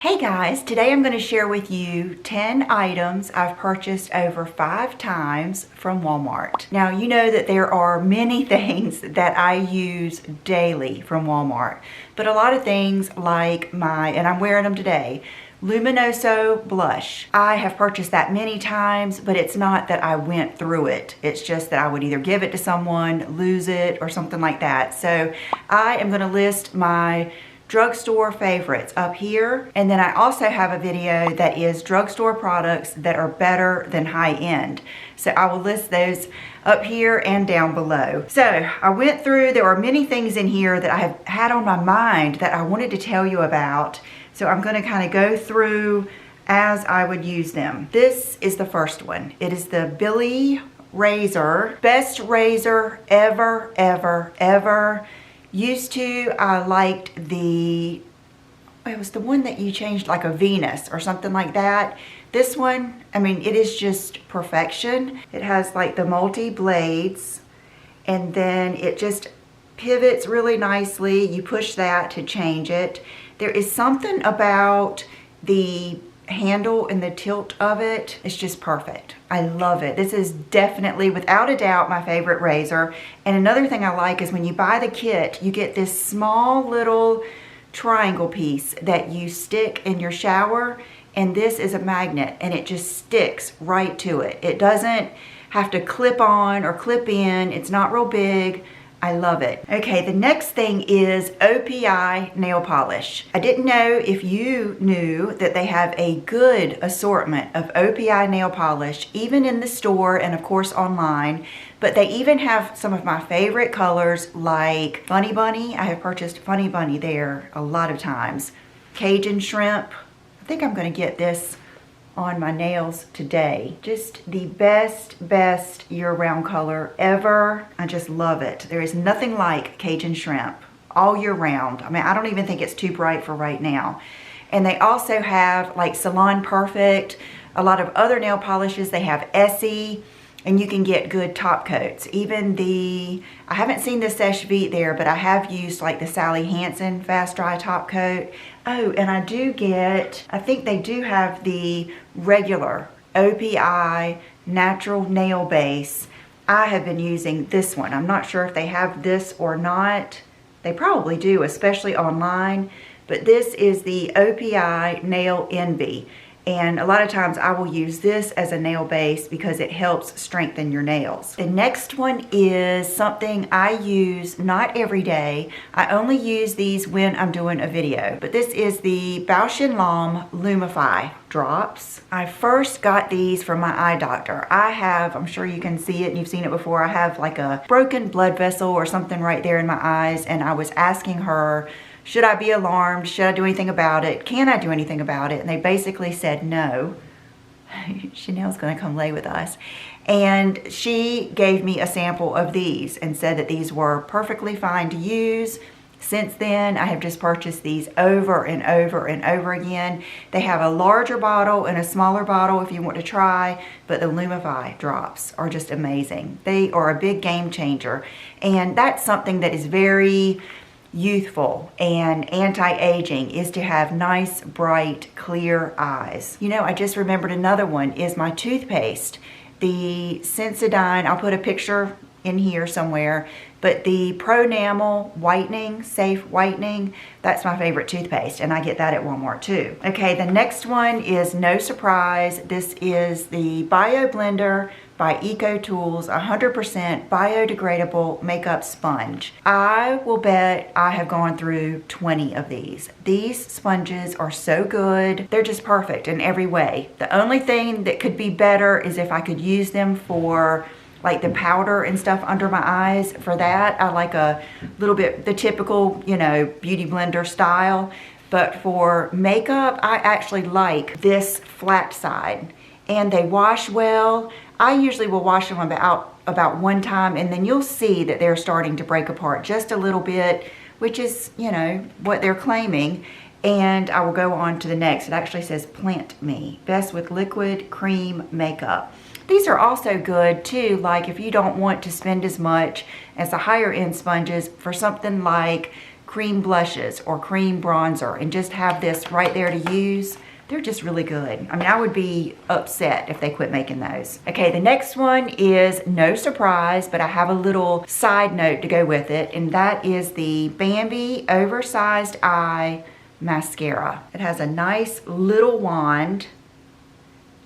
Hey guys, today I'm going to share with you 10 items I've purchased over 5 times from Walmart. Now you know that there are many things that I use daily from Walmart, but a lot of things like and I'm wearing them today, Luminoso blush. I have purchased that many times, but it's not that I went through it. It's just that I would either give it to someone, lose it, or something like that. So I am going to list my drugstore favorites up here, and then I also have a video that is drugstore products that are better than high-end. So I will list those up here and down below. So I went through, there are many things in here that I have had on my mind that I wanted to tell you about. So I'm going to kind of go through as I would use them. This is the first one. It is the Billie Razor. Best razor ever, ever, ever. Used to, I liked it was the one that you changed, like a Venus or something like that. This one, I mean, it is just perfection. It has like the multi blades, and then it just pivots really nicely. You push that to change it. There is something about the handle and the tilt of it. It's just perfect. I love it. This is definitely, without a doubt, my favorite razor. And another thing I like is when you buy the kit, you get this small little triangle piece that you stick in your shower, and this is a magnet and it just sticks right to it. It doesn't have to clip on or clip in. It's not real big. I love it. Okay, the next thing is OPI Nail Polish. I didn't know if you knew that they have a good assortment of OPI nail polish, even in the store and of course online, but they even have some of my favorite colors like Funny Bunny. I have purchased Funny Bunny there a lot of times. Cajun Shrimp. I think I'm gonna get this on my nails today. Just the best year-round color ever. I just love it. There is nothing like Cajun Shrimp all year round. I mean, I don't even think it's too bright for right now. And they also have like Salon Perfect, a lot of other nail polishes. They have Essie, and you can get good top coats. Even I haven't seen the Seche Vite there, but I have used like the Sally Hansen Fast Dry top coat. Oh, and I think they do have the regular OPI natural nail base. I have been using this one. I'm not sure if they have this or not. They probably do, especially online. But this is the OPI Nail Envy. And a lot of times I will use this as a nail base because it helps strengthen your nails. The next one is something I use not every day. I only use these when I'm doing a video. But this is the Bausch & Lomb Lumify drops. I first got these from my eye doctor. I'm sure you can see it and you've seen it before. I have like a broken blood vessel or something right there in my eyes, and I was asking her, should I be alarmed? Should I do anything about it? Can I do anything about it? And they basically said no. Chanel's gonna come lay with us. And she gave me a sample of these and said that these were perfectly fine to use. Since then, I have just purchased these over and over and over again. They have a larger bottle and a smaller bottle if you want to try, but the Lumify drops are just amazing. They are a big game changer. And that's something that is very youthful and anti-aging, is to have nice, bright, clear eyes. You know, I just remembered another one is my toothpaste. The Sensodyne, I'll put a picture in here somewhere, but the Pronamel Whitening, Safe Whitening, that's my favorite toothpaste, and I get that at Walmart too. Okay, the next one is no surprise. This is the Bio Blender by Eco Tools, 100% biodegradable makeup sponge. I will bet I have gone through 20 of these. These sponges are so good. They're just perfect in every way. The only thing that could be better is if I could use them for like the powder and stuff under my eyes. For that, I like a little bit, the typical, you know, beauty blender style. But for makeup, I actually like this flat side. And they wash well. I usually will wash them about one time, and then you'll see that they're starting to break apart just a little bit, which is, you know, what they're claiming. And I will go on to the next. It actually says Plant Me, best with liquid cream makeup. These are also good too, like if you don't want to spend as much as the higher end sponges for something like cream blushes or cream bronzer and just have this right there to use, they're just really good. I mean, I would be upset if they quit making those. Okay, the next one is no surprise, but I have a little side note to go with it, and that is the Bambi Oversized Eye Mascara. It has a nice little wand.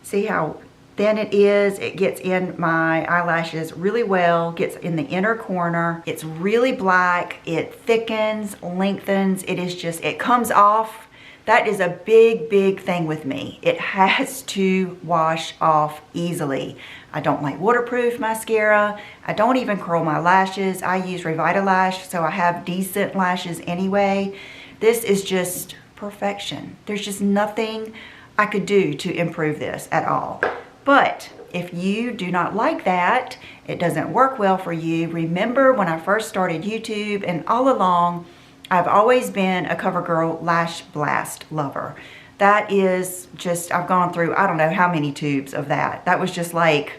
See how thin it is? It gets in my eyelashes really well, gets in the inner corner. It's really black. It thickens, lengthens. It is just, it comes off. That is a big thing with me. It has to wash off easily. I don't like waterproof mascara. I don't even curl my lashes. I use Revitalash, so I have decent lashes anyway. This is just perfection. There's just nothing I could do to improve this at all. But if you do not like that, it doesn't work well for you, remember when I first started YouTube and all along, I've always been a CoverGirl Lash Blast lover. That is just, I've gone through, I don't know how many tubes of that. That was just like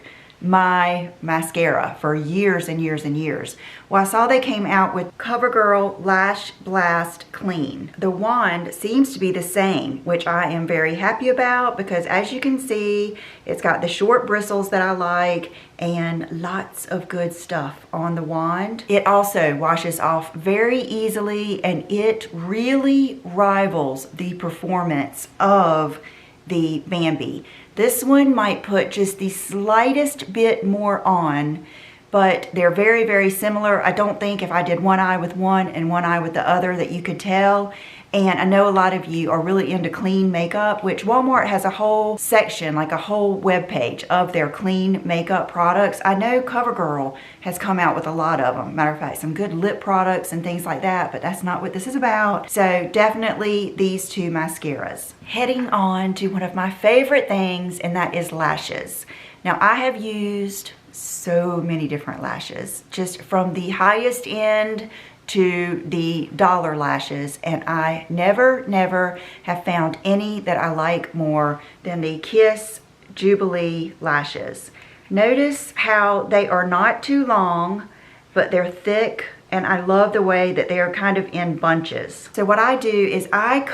my mascara for years and years and years. Well, I saw they came out with CoverGirl Lash Blast Clean. The wand seems to be the same, which I am very happy about because as you can see, it's got the short bristles that I like and lots of good stuff on the wand. It also washes off very easily and it really rivals the performance of the Bambi. This one might put just the slightest bit more on, but they're very similar. I don't think if I did one eye with one and one eye with the other that you could tell. And I know a lot of you are really into clean makeup, which Walmart has a whole section, like a whole web page of their clean makeup products. I know CoverGirl has come out with a lot of them. Matter of fact, some good lip products and things like that, but that's not what this is about. So definitely these two mascaras. Heading on to one of my favorite things, and that is lashes. Now I have used so many different lashes, just from the highest end to the dollar lashes, and I never have found any that I like more than the Kiss Jubilee lashes. Notice how they are not too long, but they're thick, and I love the way that they're kind of in bunches. So what I do is I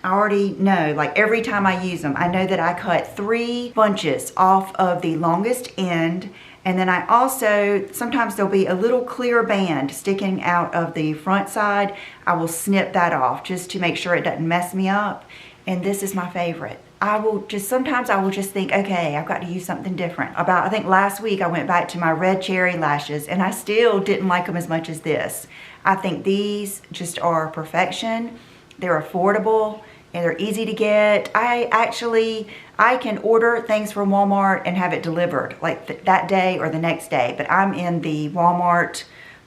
already know, like every time I use them, I know that I cut 3 bunches off of the longest end. And then I also, sometimes there'll be a little clear band sticking out of the front side. I will snip that off just to make sure it doesn't mess me up. And this is my favorite. Sometimes I will just think, okay, I've got to use something different. I think last week I went back to my red cherry lashes and I still didn't like them as much as this. I think these just are perfection. They're affordable and they're easy to get. I can order things from Walmart and have it delivered like that day or the next day, but I'm in the Walmart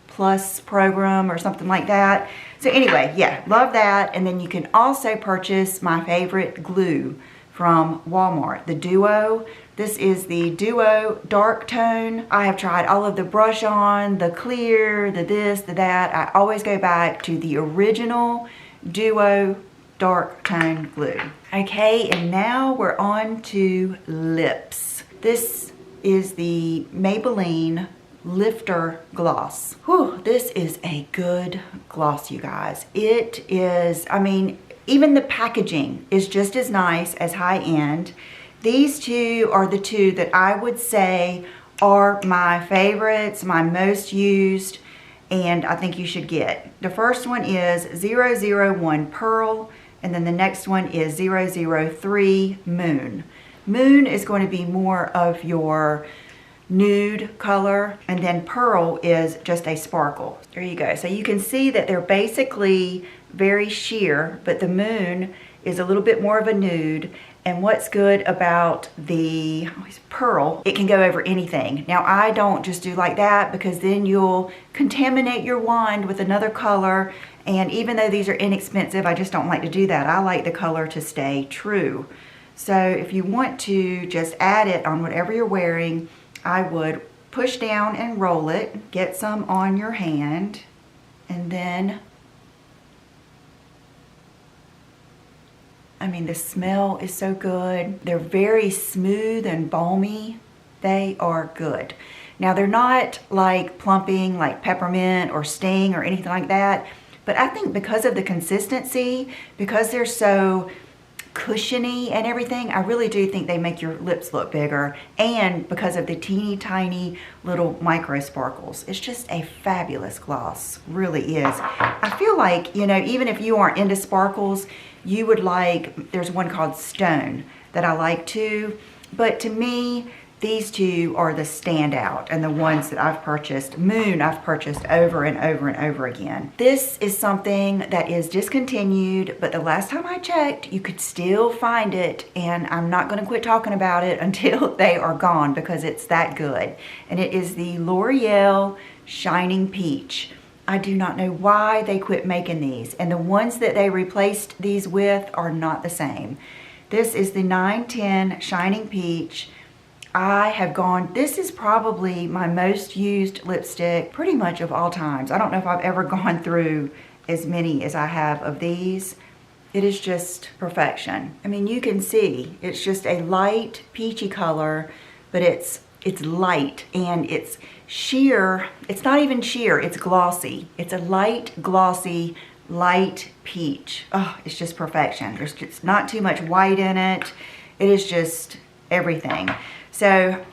Plus program or something like that. So anyway, yeah, love that. And then you can also purchase my favorite glue from Walmart, the Duo. This is the Duo Dark Tone. I have tried all of the brush on, the clear, the this, the that. I always go back to the original Duo Dark Tone glue. Okay, and now we're on to lips. This is the Maybelline Lifter Gloss. Whew, this is a good gloss, you guys. It is, I mean, even the packaging is just as nice as high-end. These two are the two that I would say are my favorites, my most used, and I think you should get. The first one is 001 Pearl, and then the next one is 003 Moon. Moon is going to be more of your nude color, and then Pearl is just a sparkle. There you go. So you can see that they're basically very sheer, but the Moon is a little bit more of a nude. And what's good about the Pearl, it can go over anything. Now I don't just do like that because then you'll contaminate your wand with another color. And even though these are inexpensive, I just don't like to do that. I like the color to stay true. So if you want to just add it on whatever you're wearing, I would push down and roll it, get some on your hand, and then, I mean, the smell is so good. They're very smooth and balmy. They are good. Now, they're not like plumping like peppermint or sting or anything like that. But I think because of the consistency, because they're so cushiony and everything, I really do think they make your lips look bigger, and because of the teeny tiny little micro sparkles. It's just a fabulous gloss, really is. I feel like, you know, even if you aren't into sparkles, you would like, there's one called Stone that I like too, but to me, these two are the standout and the ones that I've purchased. Moon I've purchased over and over and over again. This is something that is discontinued, but the last time I checked, you could still find it, and I'm not gonna quit talking about it until they are gone because it's that good. And it is the L'Oreal Shining Peach. I do not know why they quit making these, and the ones that they replaced these with are not the same. This is the 910 Shining Peach. I have gone, this is probably my most used lipstick pretty much of all times. I don't know if I've ever gone through as many as I have of these. It is just perfection. I mean, you can see it's just a light peachy color, but it's light and it's sheer. It's not even sheer, it's glossy. It's a light, glossy, light peach. Oh, it's just perfection. There's just not too much white in it. It is just everything. So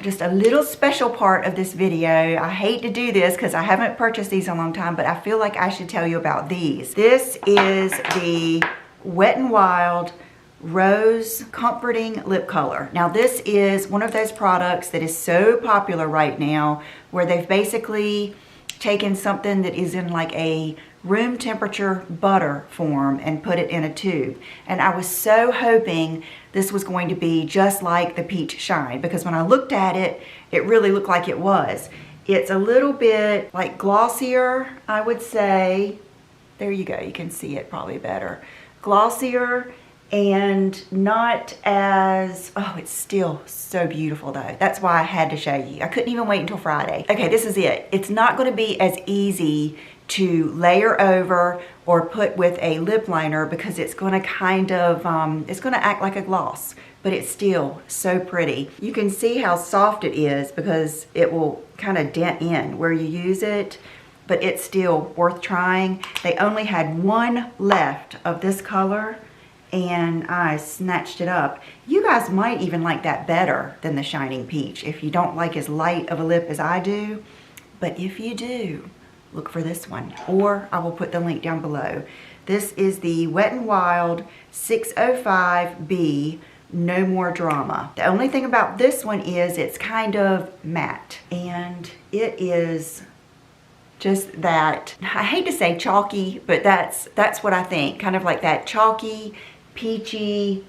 just a little special part of this video. I hate to do this because I haven't purchased these in a long time, but I feel like I should tell you about these. This is the Wet n Wild Rose Comforting Lip Color. Now this is one of those products that is so popular right now where they've basically taken something that is in like a room temperature butter form and put it in a tube. And I was so hoping this was going to be just like the Peach Shine, because when I looked at it, it really looked like it was. It's a little bit like glossier, I would say. There you go, you can see it probably better. Glossier and not as, oh, it's still so beautiful though. That's why I had to show you. I couldn't even wait until Friday. Okay, this is it. It's not gonna be as easy to layer over or put with a lip liner because it's gonna kind of, it's gonna act like a gloss, but it's still so pretty. You can see how soft it is because it will kind of dent in where you use it, but it's still worth trying. They only had one left of this color and I snatched it up. You guys might even like that better than the Shining Peach if you don't like as light of a lip as I do, but if you do, look for this one, or I will put the link down below. This is the Wet n Wild 605B No More Drama. The only thing about this one is it's kind of matte, and it is just that, I hate to say chalky, but that's what I think, kind of like that chalky, peachy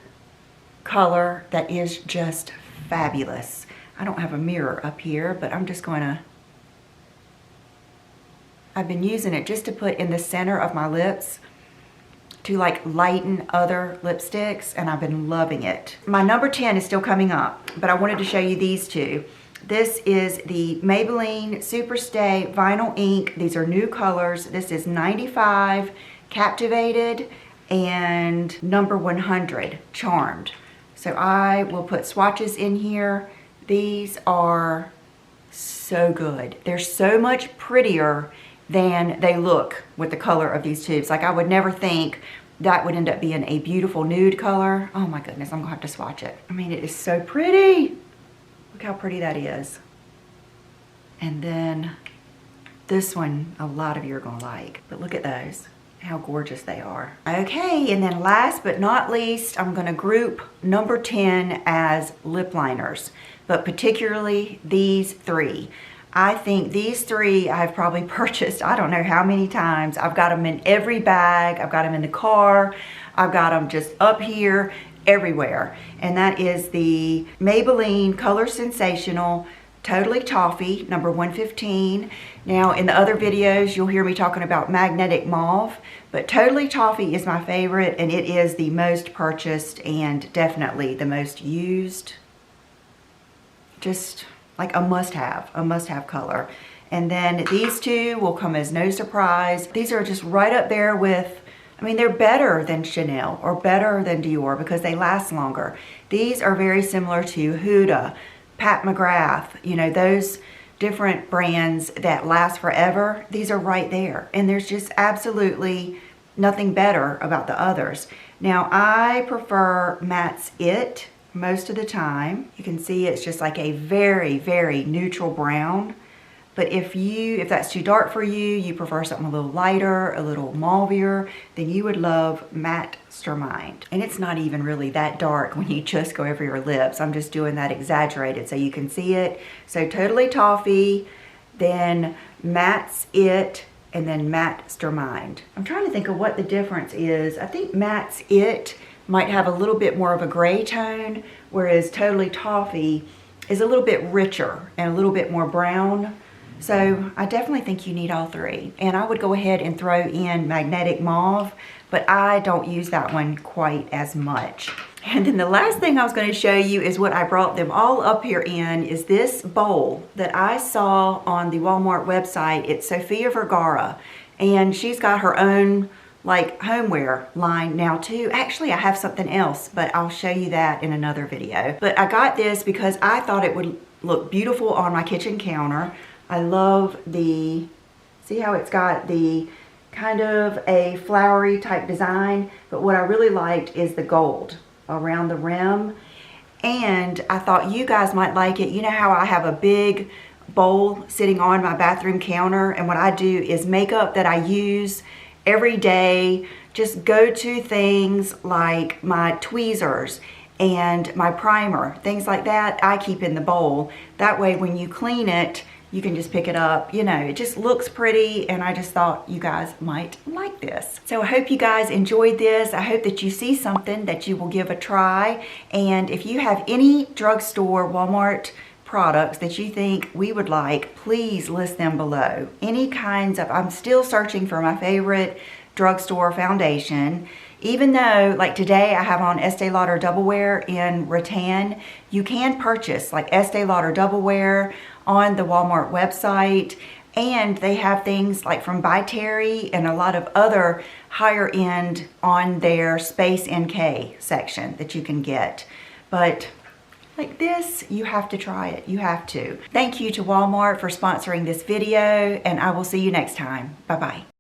color that is just fabulous. I don't have a mirror up here, but I'm just gonna, I've been using it just to put in the center of my lips to like lighten other lipsticks, and I've been loving it. My number 10 is still coming up, but I wanted to show you these two. This is the Maybelline Superstay Vinyl Ink. These are new colors. This is 95 Captivated and number 100 Charmed. So I will put swatches in here. These are so good. They're so much prettier than they look with the color of these tubes. Like I would never think that would end up being a beautiful nude color. Oh my goodness, I'm gonna have to swatch it. I mean, it is so pretty. Look how pretty that is. And then this one, a lot of you are gonna like, but look at those, how gorgeous they are. Okay, and then last but not least, I'm gonna group number 10 as lip liners, but particularly these three. I think these three I've probably purchased, I don't know how many times. I've got them in every bag. I've got them in the car. I've got them just up here, everywhere. And that is the Maybelline Color Sensational Totally Toffee, number 115. Now, in the other videos, you'll hear me talking about Magnetic Mauve, but Totally Toffee is my favorite, and it is the most purchased and definitely the most used. Just like a must-have color. And then these two will come as no surprise. These are just right up there with, I mean, they're better than Chanel or better than Dior because they last longer. These are very similar to Huda, Pat McGrath, you know, those different brands that last forever, these are right there. And there's just absolutely nothing better about the others. Now, I prefer Matte's It most of the time. You can see it's just like a very, very neutral brown. But if that's too dark for you, you prefer something a little lighter, a little mauvier, then you would love Mastermind. And it's not even really that dark when you just go over your lips. I'm just doing that exaggerated so you can see it. So Totally Toffee, then Matte's It, and then Mastermind. I'm trying to think of what the difference is. I think Matte's It might have a little bit more of a gray tone, whereas Totally Toffee is a little bit richer and a little bit more brown. So I definitely think you need all three. And I would go ahead and throw in Magnetic Mauve, but I don't use that one quite as much. And then the last thing I was going to show you is what I brought them all up here in is this bowl that I saw on the Walmart website. It's Sofia Vergara, and she's got her own like homeware line now too. Actually, I have something else, but I'll show you that in another video. But I got this because I thought it would look beautiful on my kitchen counter. I love see how it's got the kind of a flowery type design, but what I really liked is the gold around the rim. And I thought you guys might like it. You know how I have a big bowl sitting on my bathroom counter, and what I do is makeup that I use every day, just go-to things like my tweezers and my primer, things like that, I keep in the bowl. That way when you clean it, you can just pick it up. You know, it just looks pretty, and I just thought you guys might like this. So I hope you guys enjoyed this. I hope that you see something that you will give a try. And if you have any drugstore, Walmart products that you think we would like, please list them below. Any kinds of, I'm still searching for my favorite drugstore foundation. Even though, like today, I have on Estee Lauder Double Wear in rattan, you can purchase like Estee Lauder Double Wear on the Walmart website, and they have things like from By Terry and a lot of other higher end on their Space NK section that you can get. But like this, you have to try it. You have to. Thank you to Walmart for sponsoring this video, and I will see you next time. Bye-bye.